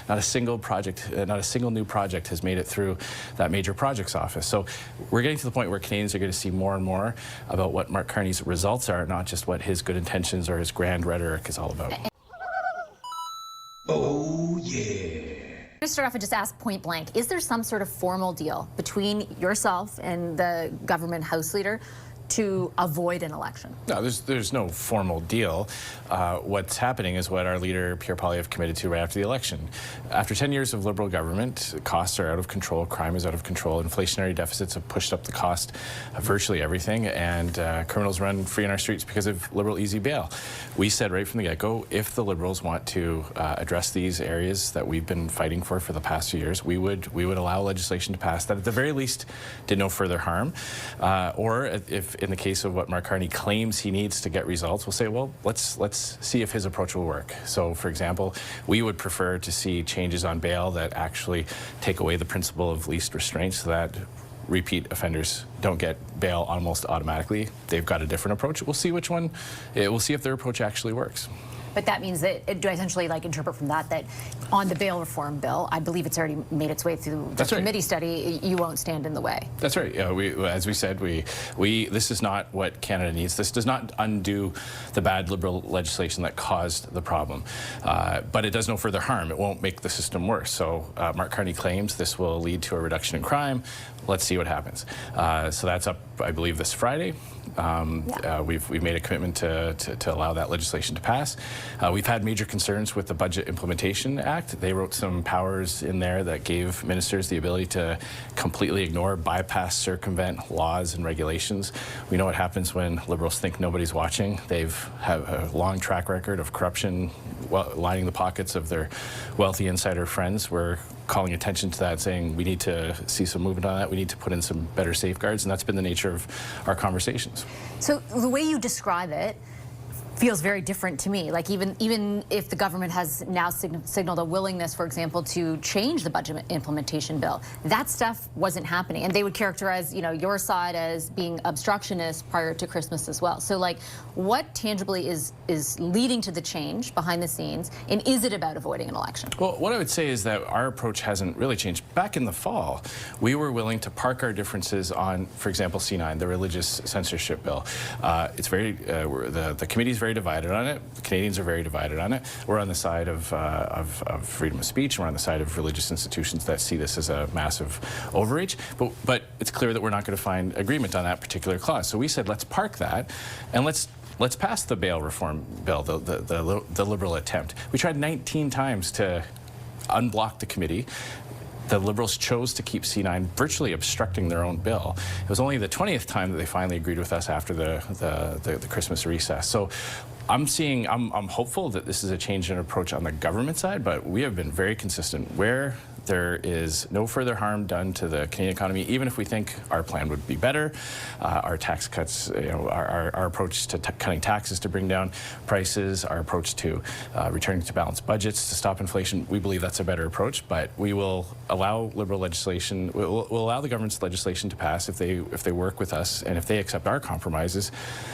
Not a single project, not a single new project has made it through that major projects office. So we're getting to the point where Canadians are going to see more and more about what Mark Carney's results are, not just what his good intentions or his grand rhetoric is all about. Oh, yeah. I'm going to start off and just ask point blank, is there some sort of formal deal between yourself and the government House Leader to avoid an election? No, there's no formal deal. What's happening is what our leader, Pierre Poilievre, committed to right after the election. After 10 years of Liberal government, costs are out of control, crime is out of control, inflationary deficits have pushed up the cost of virtually everything, and criminals run free on our streets because of Liberal easy bail. We said right from the get-go, if the Liberals want to address these areas that we've been fighting for the past few years, we would allow legislation to pass that at the very least did no further harm, or if in the case of what Mark Carney claims he needs to get results, we'll say, well, let's see if his approach will work. So, for example, we would prefer to see changes on bail that actually take away the principle of least restraint so that repeat offenders don't get bail almost automatically. They've got a different approach. We'll see which one, we'll see if their approach actually works. But that means that, do I essentially interpret from that on the bail reform bill, I believe it's already made its way through the committee study, you won't stand in the way? That's right. As we said, this is not what Canada needs. This does not undo the bad Liberal legislation that caused the problem. But it does no further harm. It won't make the system worse. So Mark Carney claims this will lead to a reduction in crime. Let's see what happens. So that's up, I believe, this Friday. We've made a commitment to allow that legislation to pass. We've had major concerns with the Budget Implementation Act. They wrote some powers in there that gave ministers the ability to completely ignore, bypass, circumvent laws and regulations. We know what happens when Liberals think nobody's watching. They've have a long track record of corruption, lining the pockets of their wealthy insider friends. We're calling attention to that, saying we need to see some movement on that. We need to put in some better safeguards, and that's been the nature of our conversations. So the way you describe it feels very different to me. Even if the government has now signaled a willingness, for example, to change the budget implementation bill, that stuff wasn't happening, and they would characterize your side as being obstructionist prior to Christmas as well. So what tangibly is leading to the change behind the scenes, and is it about avoiding an election? Well, what I would say is that our approach hasn't really changed. Back in the fall, we were willing to park our differences on, for example, C9, the religious censorship bill. It's very the committee's very divided on it. The Canadians are very divided on it. We're on the side of freedom of speech. We're on the side of religious institutions that see this as a massive overreach. But it's clear that we're not going to find agreement on that particular clause. So we said, let's park that, and let's pass the bail reform bill, the Liberal attempt. We tried 19 times to unblock the committee. The Liberals chose to keep C9 virtually obstructing their own bill. It was only the 20th time that they finally agreed with us after the Christmas recess. So I'm hopeful that this is a change in approach on the government side, but we have been very consistent. Where there is no further harm done to the Canadian economy, even if we think our plan would be better, our tax cuts, our approach to cutting taxes to bring down prices, our approach to returning to balanced budgets to stop inflation, we believe that's a better approach. But we will allow Liberal legislation, we'll allow the government's legislation to pass if they work with us and if they accept our compromises,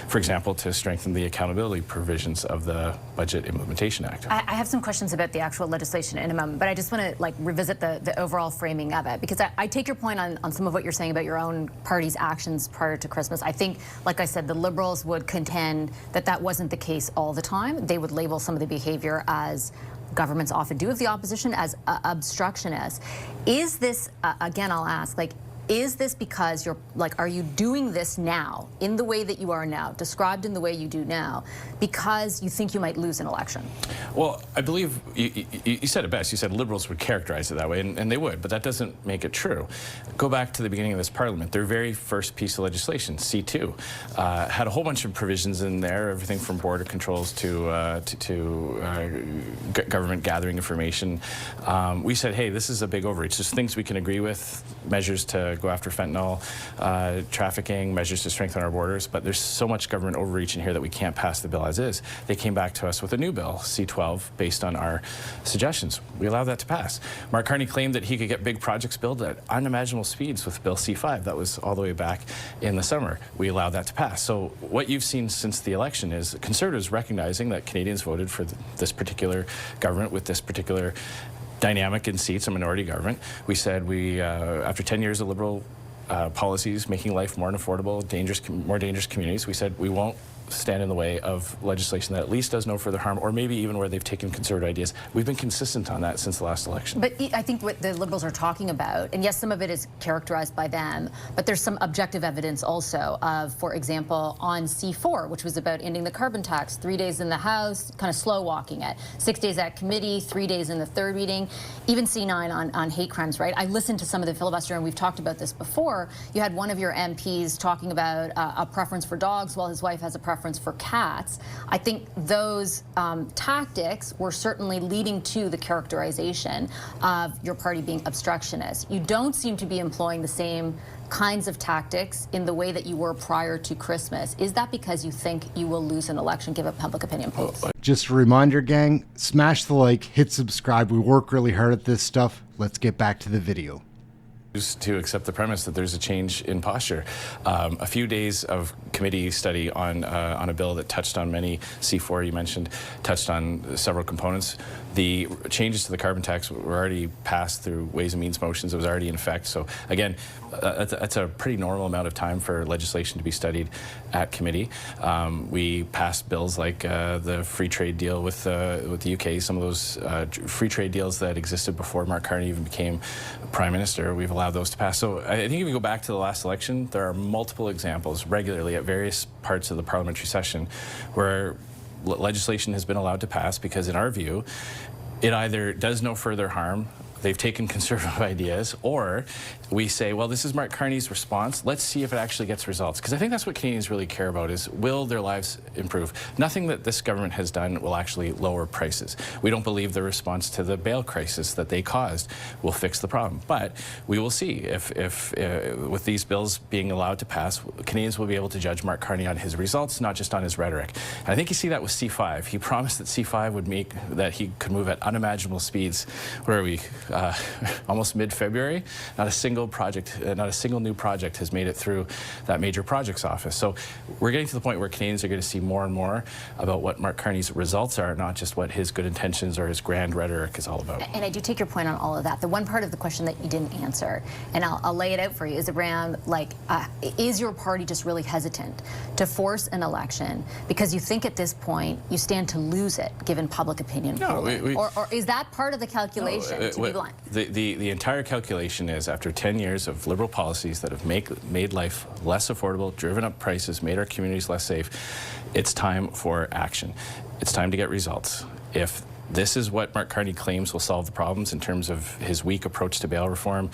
for example, to strengthen the accountability provisions of the Budget Implementation Act. I have some questions about the actual legislation in a moment, but I just want to revisit the overall framing of it, because I take your point on some of what you're saying about your own party's actions prior to Christmas. I think, like I said, the Liberals would contend that that wasn't the case all the time. They would label some of the behavior, as governments often do of the opposition, as obstructionist. Is this, again, I'll ask, is this because you're, are you doing this now, in the way that you are now, described in the way you do now, because you think you might lose an election? Well, I believe you said it best. You said Liberals would characterize it that way, and they would, but that doesn't make it true. Go back to the beginning of this Parliament. Their very first piece of legislation, C2, had a whole bunch of provisions in there, everything from border controls to government gathering information. We said, hey, this is a big overreach. There's things we can agree with, measures to go after fentanyl trafficking, measures to strengthen our borders, but there's so much government overreach in here that we can't pass the bill as is. They came back to us with a new bill, C12, based on our suggestions. We allowed that to pass. Mark Carney claimed that he could get big projects built at unimaginable speeds with Bill C5. That was all the way back in the summer. We allowed that to pass. So what you've seen since the election is Conservatives recognizing that Canadians voted for this particular government with this particular dynamic in seats, a minority government. We said after 10 years of Liberal policies making life more unaffordable, more dangerous communities, we said we won't stand in the way of legislation that at least does no further harm, or maybe even where they've taken conservative ideas. We've been consistent on that since the last election. But I think what the Liberals are talking about, and yes, some of it is characterized by them, but there's some objective evidence also of, for example, on C4, which was about ending the carbon tax, 3 days in the House, kind of slow walking it, 6 days at committee, 3 days in the third reading, even C9 on hate crimes, right? I listened to some of the filibuster, and we've talked about this before. You had one of your MPs talking about a preference for dogs while his wife has a preference for cats. I think those tactics were certainly leading to the characterization of your party being obstructionist. You don't seem to be employing the same kinds of tactics in the way that you were prior to Christmas. Is that because you think you will lose an election given public opinion polls? Just a reminder, gang, smash the like, hit subscribe. We work really hard at this stuff. Let's get back to the video. To accept the premise that there's a change in posture. A few days of committee study on a bill that touched on many, C4 you mentioned, touched on several components. The changes to the carbon tax were already passed through Ways and Means motions. It was already in effect. So again, that's a pretty normal amount of time for legislation to be studied at committee. We passed bills like the free trade deal with the UK, some of those free trade deals that existed before Mark Carney even became Prime Minister. We've allowed those to pass. So I think if you go back to the last election, there are multiple examples regularly at various parts of the parliamentary session where legislation has been allowed to pass because, in our view, it either does no further harm, they've taken conservative ideas, or we say, well, this is Mark Carney's response. Let's see if it actually gets results. Because I think that's what Canadians really care about is, will their lives improve? Nothing that this government has done will actually lower prices. We don't believe the response to the bail crisis that they caused will fix the problem. But we will see if with these bills being allowed to pass, Canadians will be able to judge Mark Carney on his results, not just on his rhetoric. And I think you see that with C5. He promised that C5 would make, that he could move at unimaginable speeds. Where are we? Almost mid-February, not a single new project has made it through that major projects office. So we're getting to the point where Canadians are going to see more and more about what Mark Carney's results are, not just what his good intentions or his grand rhetoric is all about. And I do take your point on all of that. The one part of the question that you didn't answer, and I'll lay it out for you, is around, like, is your party just really hesitant to force an election because you think at this point you stand to lose it, given public opinion polling? Or is that part of the calculation, to be blunt? The entire calculation is, after 10 years of Liberal policies that have made life less affordable, driven up prices, made our communities less safe, it's time for action. It's time to get results. If this is what Mark Carney claims will solve the problems in terms of his weak approach to bail reform,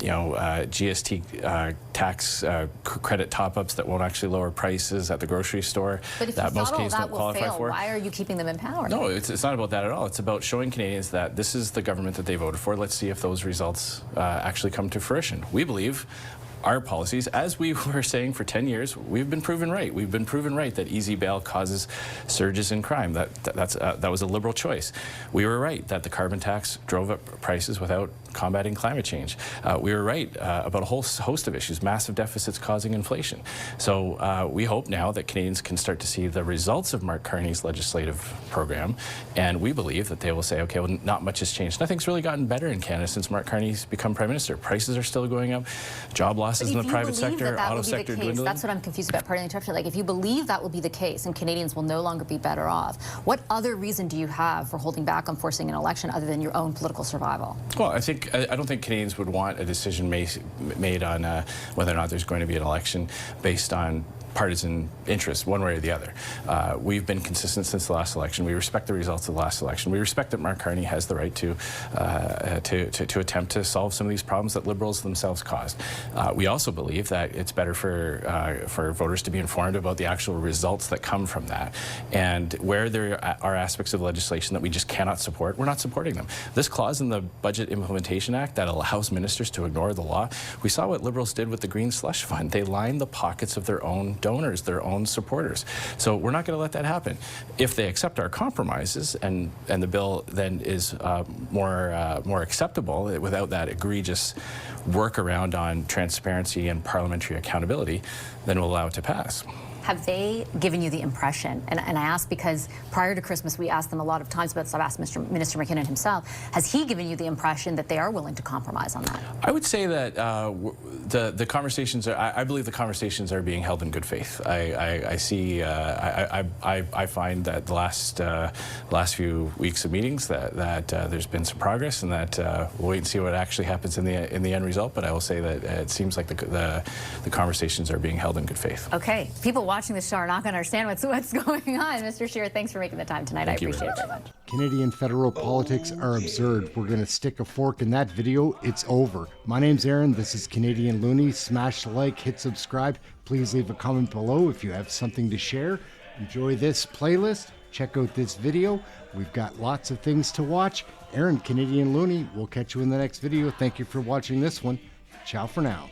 GST tax credit top-ups that won't actually lower prices at the grocery store, but if that most Canadians don't qualify for. Why are you keeping them in power? No, it's not about that at all. It's about showing Canadians that this is the government that they voted for. Let's see if those results actually come to fruition. We believe our policies, as we were saying for 10 years, we've been proven right. We've been proven right that easy bail causes surges in crime. That was a Liberal choice. We were right that the carbon tax drove up prices without combating climate change. We were right about a whole host of issues, massive deficits causing inflation. So we hope now that Canadians can start to see the results of Mark Carney's legislative program, and we believe that they will say, okay, well, not much has changed. Nothing's really gotten better in Canada since Mark Carney's become Prime Minister. Prices are still going up, job losses in the private sector, auto sector dwindling. That's what I'm confused about, part of the interruption. Like, if you believe that will be the case and Canadians will no longer be better off, what other reason do you have for holding back on forcing an election other than your own political survival? Well, I don't think Canadians would want a decision made on whether or not there's going to be an election based on partisan interest, one way or the other. We've been consistent since the last election. We respect the results of the last election. We respect that Mark Carney has the right to attempt to solve some of these problems that Liberals themselves caused. We also believe that it's better for voters to be informed about the actual results that come from that. And where there are aspects of legislation that we just cannot support, we're not supporting them. This clause in the Budget Implementation Act that allows ministers to ignore the law, we saw what Liberals did with the Green Slush Fund. They lined the pockets of their own donors, their own supporters. So we're not going to let that happen. If they accept our compromises and the bill then is more acceptable without that egregious workaround on transparency and parliamentary accountability, then we'll allow it to pass. have they given you the impression, and I ask because prior to Christmas we asked them a lot of times, but I've asked Minister McKinnon himself, has he given you the impression that they are willing to compromise on that? I would say that the conversations I believe the conversations are being held in good faith. I see I find that the last few weeks of meetings that there's been some progress, and that we'll wait and see what actually happens in the end result. But I will say that it seems like the conversations are being held in good faith. Okay, people watching this show are not going to understand what's going on. Mr. Scheer, thanks for making the time tonight. Thank I you appreciate very it very much. Canadian federal politics are absurd. We're going to stick a fork in that video. It's over. My name's Aaron. This is Canadian Looney. Smash the like, hit subscribe. Please leave a comment below if you have something to share. Enjoy this playlist. Check out this video. We've got lots of things to watch. Aaron, Canadian Looney. We'll catch you in the next video. Thank you for watching this one. Ciao for now.